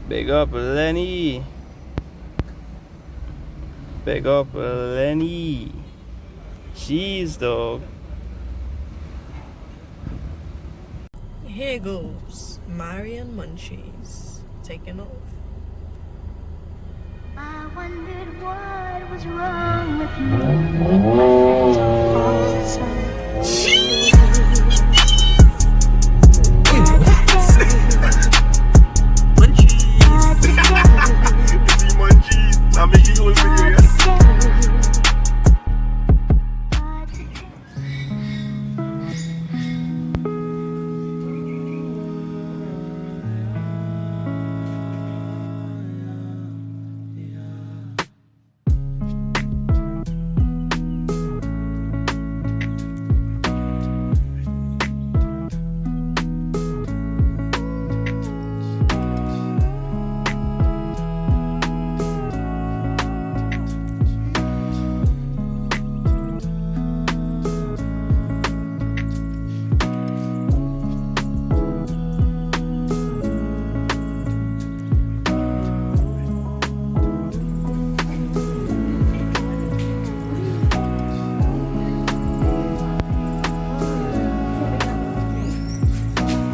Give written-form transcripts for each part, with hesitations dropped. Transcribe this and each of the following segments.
Big up Lenny. Big up Lenny. Jeez, dog. Here goes Marion Munchies taking off. I wondered what was wrong with me. Munchies. I'm making you a video, yes?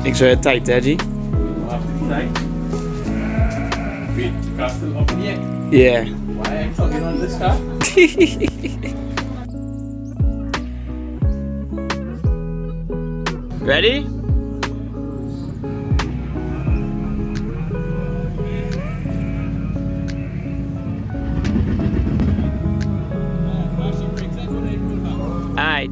Make sure it's tight, Edgy. Have to be tight. Wait, car still up in the air? Yeah. Why am I tugging on this car? Ready? Alright.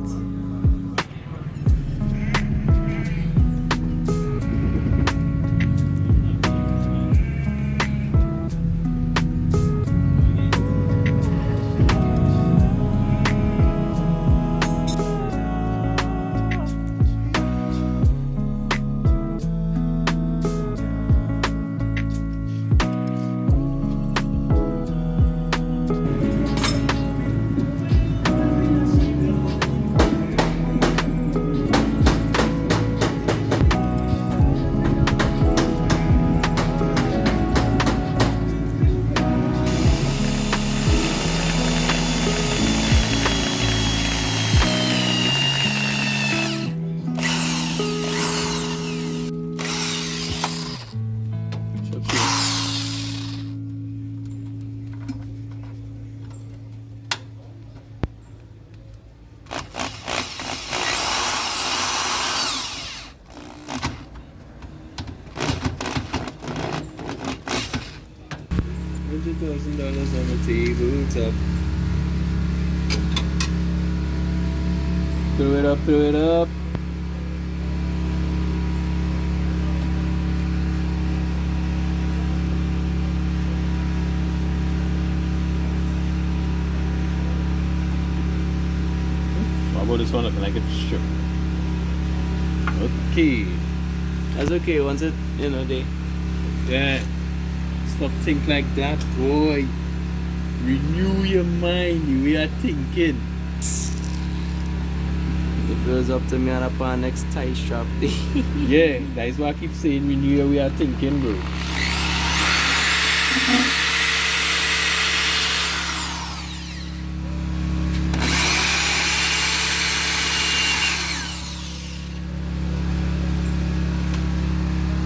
$100,000 on the tabletop. Throw it up, throw it up. How about this one looking like a strip? Okay. That's okay once it, they. Yeah. Stop think like that, boy. Renew your mind, you way of thinking. It goes up to me on upon next tie strap day. Yeah, that's why I keep saying renew your way of thinking, bro.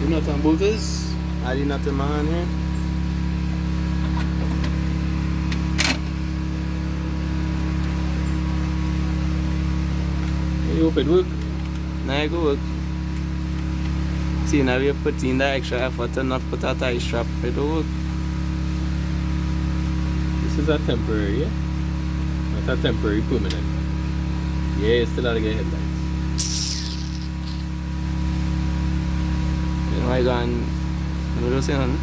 You not on bolters? I did not in my hand here. You hope it work? Now it go work. See, now we put in the extra effort to not put a tie strap. It will work. This is a temporary, yeah? Not a temporary, permanent. Yeah, you still have to get headlights. You know, I gone You don't say nothing?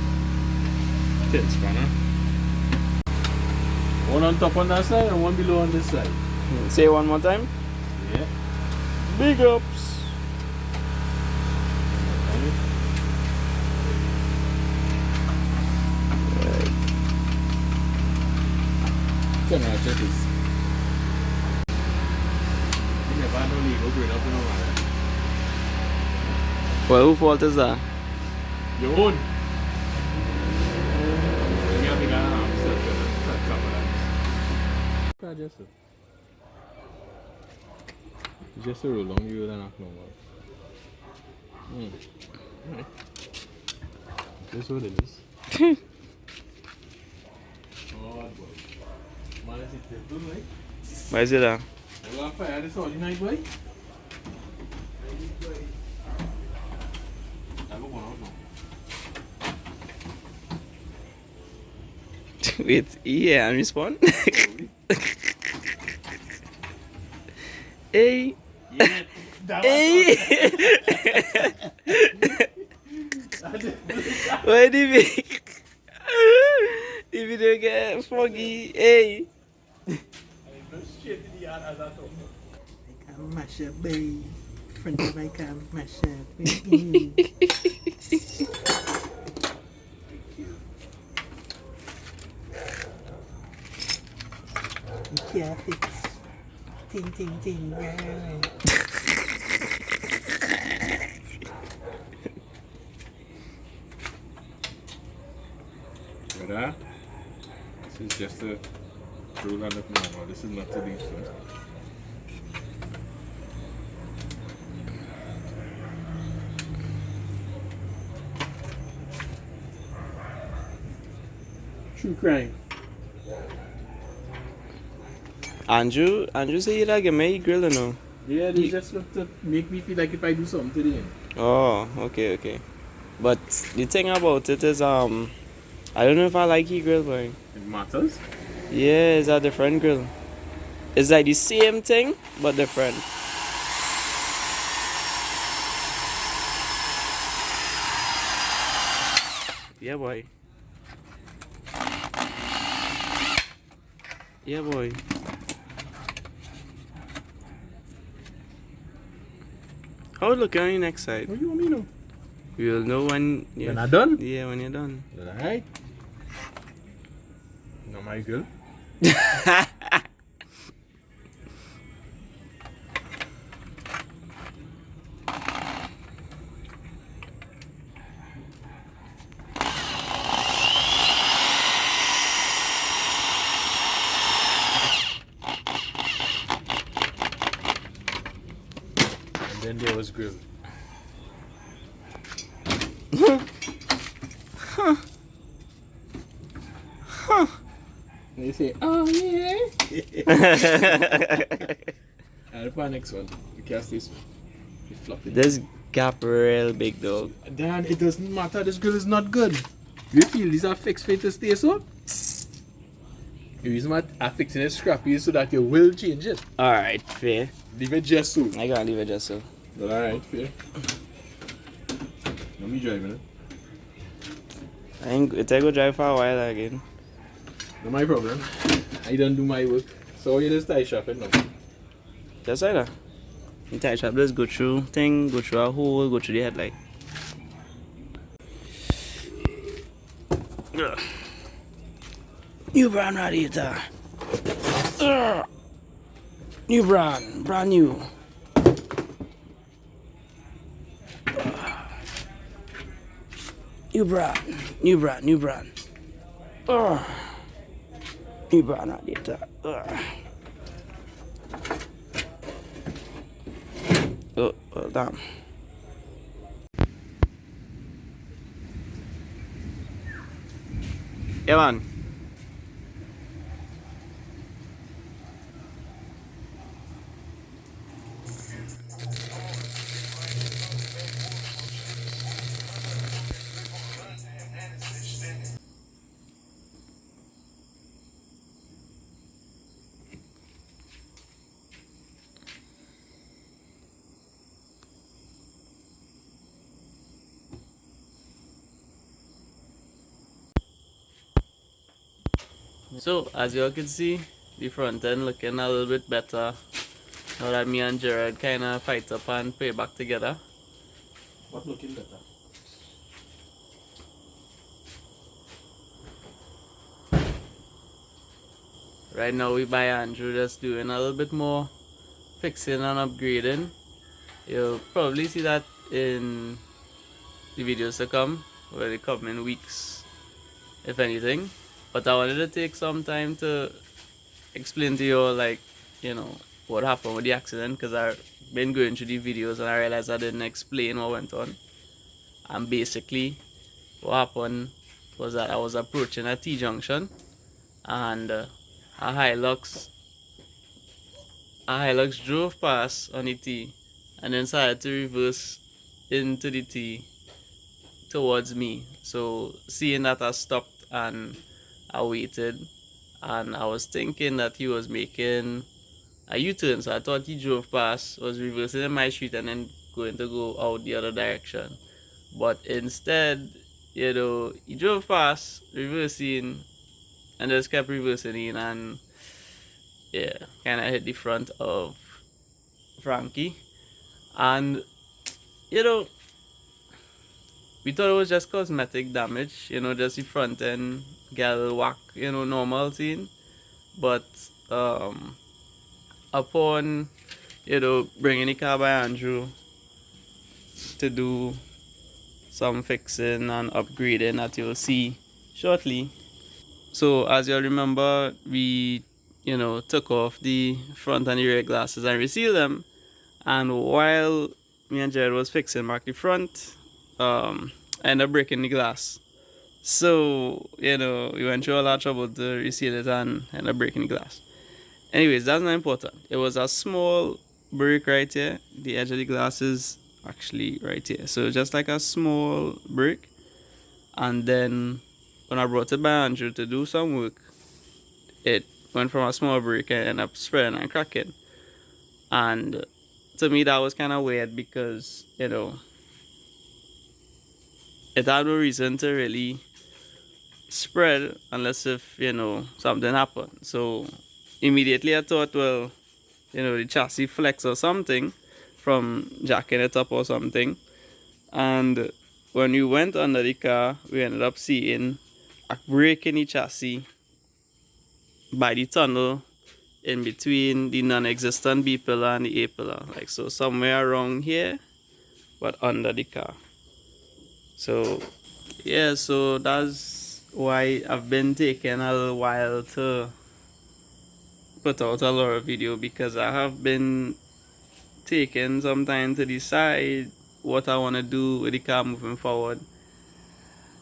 Tail spanner. One on top on that side and one below on this side. Say it one more time. Yeah. Big ups. Come on, check this. You never know legal growing up in a while. Well, who fault is that? Your own. You have to get an arm set to cover that. Just a roll on you than knock no more. Right. That's what it is. Oh, boy. Man, is it good, right? Why is it that? We're going to fire this all night, boy. I go one out now. Wait, yeah, and respond. Hey. Yeah. Hey. Why did we? If you don't get foggy, hey. I can mash up, babe. Front of I can mash up. Yeah, fix. Ting, ting, ting. Brother, this is just a rule and of normal. This is not too deep, sir. True crime. Andrew say you like a me grill or no? Yeah, they just look to make me feel like if I do something to the end. Oh, okay. But the thing about it is, I don't know if I like he grill, boy. It matters. Yeah, it's a different grill. It's like the same thing, but different. Yeah, boy. Yeah, boy. Oh, look on the next side. What do you want me to know? You'll know when you're When I'm done? Yeah, when you're done. Alright. Not my girl. And then there was grill. They say, oh yeah. I'll find next one. You cast this one. You flop it. This gap real big, dog. Dan, it doesn't matter. This grill is not good. You feel these are fixed for it to stay so? The reason why I'm fixing it scrappy is so that you will change it. Alright, fair. Leave it just so. I gotta leave it just so. Alright, fair. Let me driving it. It go drive for a while again. Not my problem. I don't do my work. So you just tie shopping now. Just like that. You tie shop, just go through thing, go through a hole, go through the headlight. Ugh. New brand radiator. Ugh. New brand new. New brand. Ugh. New brand radiator. Ugh. Oh, damn. Yeah, man. So as you all can see, the front end looking a little bit better now that me and Jared kind of fight up and put it back together. What looking better? Right now we by Andrew just doing a little bit more fixing and upgrading. You'll probably see that in the videos to come, or the coming weeks, if anything. But I wanted to take some time to explain to you all, like, you know, what happened with the accident, because I've been going through the videos and I realized I didn't explain what went on. And basically, what happened was that I was approaching a T-junction, and a Hilux drove past on the T and then started to reverse into the T towards me. So seeing that, I stopped and I waited, and I was thinking that he was making a U-turn, so I thought he drove past, was reversing in my street and then going to go out the other direction. But instead, you know, he drove past, reversing, and just kept reversing in, and yeah, kind of hit the front of Frankie. And you know, we thought it was just cosmetic damage, you know, just the front end get a little whack, you know, normal scene. But upon, you know, bringing the car by Andrew to do some fixing and upgrading that you'll see shortly. So as you remember, we, you know, took off the front and the rear glasses and resealed them. And while me and Jared was fixing back the front, I ended up breaking the glass. So, you know, we went through a lot of trouble to reseal it and ended up breaking the glass. Anyways, that's not important. It was a small break right here. The edge of the glass is actually right here. So just like a small break. And then when I brought it by Andrew to do some work, it went from a small break and ended up spreading and cracking. And to me, that was kind of weird because, you know, it had no reason to really spread unless if, you know, something happened. So immediately I thought, well, you know, the chassis flex or something from jacking it up or something. And when we went under the car, we ended up seeing a break in the chassis by the tunnel in between the non-existent B pillar and the A pillar, like so, somewhere around here, but under the car. So yeah, so that's why I've been taking a little while to put out a lot of video, because I have been taking some time to decide what I want to do with the car moving forward.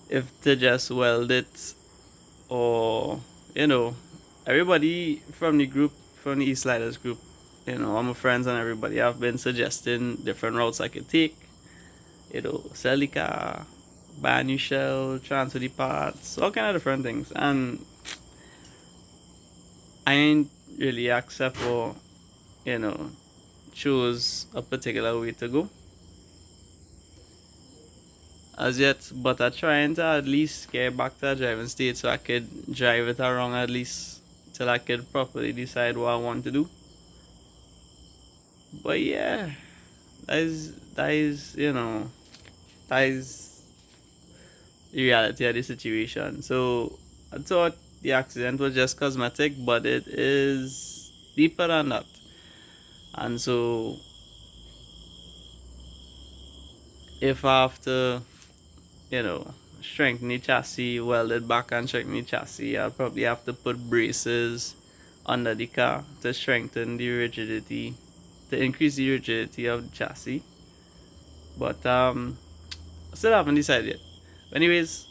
If to just weld it, or, you know, everybody from the group, from the East Sliders group, you know, all my friends and everybody have been suggesting different routes I could take. You know, sell the car, buy a new shell, transfer the parts, all kind of different things. And I ain't really accept or, you know, choose a particular way to go as yet, but I'm trying to at least get back to a driving state so I could drive it around at least till I could properly decide what I want to do. But yeah, that is you know, that is the reality of the situation. So I thought the accident was just cosmetic, but it is deeper than that. And so if I have to, you know, strengthen the chassis, weld it back and strengthen the chassis, I'll probably have to put braces under the car to strengthen the rigidity, to increase the rigidity of the chassis. But I still haven't decided yet. But anyways,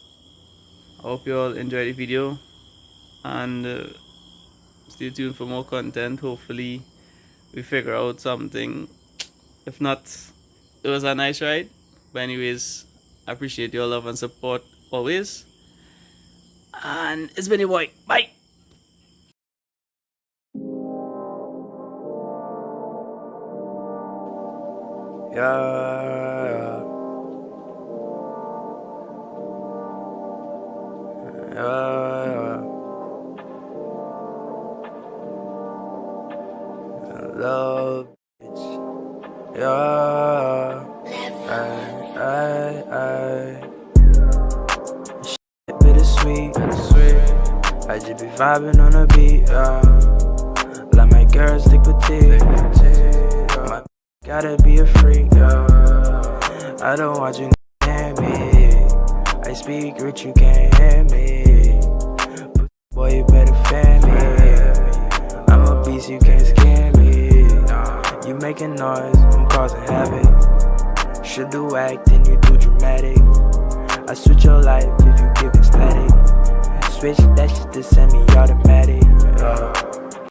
I hope you all enjoyed the video, and stay tuned for more content. Hopefully we figure out something. If not, it was a nice ride. But anyways, I appreciate your love and support always. And it's been your boy. Bye. Yeah. Yeah. yeah. Ay. Shit bittersweet. I just be vibing on the beat, yeah. Like my girl stick petite. My gotta be a freak, yeah. I don't want you near me. I speak rich, you can't hear me. Boy, you better fan me. I'm a beast, you can't scare me. You making noise, I'm causing havoc. Should do acting, you do dramatic. I switch your life if you give static. Switch that shit to semi-automatic.